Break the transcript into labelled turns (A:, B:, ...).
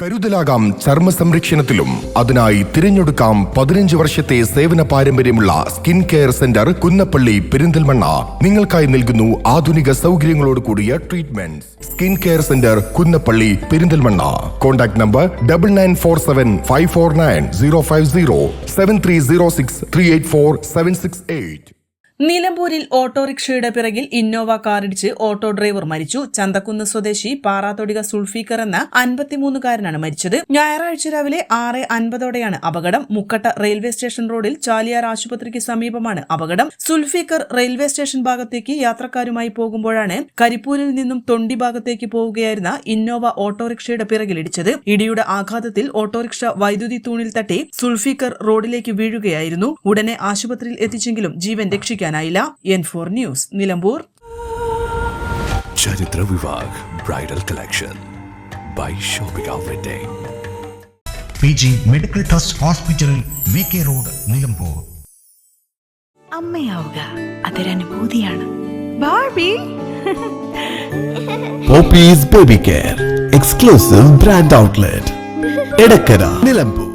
A: കരുതലാകാം ചർമ്മ സംരക്ഷണത്തിലും. അതിനായി തിരഞ്ഞെടുക്കാം 15 വർഷത്തെ സേവന പാരമ്പര്യമുള്ള skin care centre Kunnappally Perinthalmanna. നിങ്ങൾക്കായി നൽകുന്നു ആധുനിക സൗകര്യങ്ങളോട് കൂടിയ treatment. Skin care centre Kunnappally Perinthalmanna. Contact number 9947549050 7306384768.
B: നിലമ്പൂരിൽ ഓട്ടോറിക്ഷയുടെ പിറകിൽ ഇന്നോവ കാറിടിച്ച് ഓട്ടോ ഡ്രൈവർ മരിച്ചു. ചന്തക്കുന്ന് സ്വദേശി പാറാത്തൊടിക സുൾഫീഖർ എന്ന 53-കാരനാണ് മരിച്ചത്. ഞായറാഴ്ച രാവിലെ 6:50ഓടെയാണ് അപകടം. മുക്കട്ട റെയിൽവേ സ്റ്റേഷൻ റോഡിൽ ചാലിയാർ ആശുപത്രിക്ക് സമീപമാണ് അപകടം. സുൾഫീഖർ റെയിൽവേ സ്റ്റേഷൻ ഭാഗത്തേക്ക് യാത്രക്കാരുമായി പോകുമ്പോഴാണ് കരിപ്പൂരിൽ നിന്നും തൊണ്ടി ഭാഗത്തേക്ക് പോവുകയായിരുന്ന ഇന്നോവ ഓട്ടോറിക്ഷയുടെ പിറകിലിടിച്ചത്. ഇടിയുടെ ആഘാതത്തിൽ ഓട്ടോറിക്ഷ വൈദ്യുതി തൂണിൽ തട്ടി സുൾഫീഖർ റോഡിലേക്ക് വീഴുകയായിരുന്നു. ഉടനെ ആശുപത്രിയിൽ എത്തിച്ചെങ്കിലും ജീവൻ രക്ഷിക്കാൻ N4 news Nilambur.
C: Charithra Vivah bridal collection by shopping outlet.
D: PG medical trust hospital VK road Nilambur.
E: അമ്മയാവുക അതൊരനുഭൂതിയാണ്. Barbie
C: Poppy's Baby Care, exclusive brand outlet, Edakkara, Nilambur.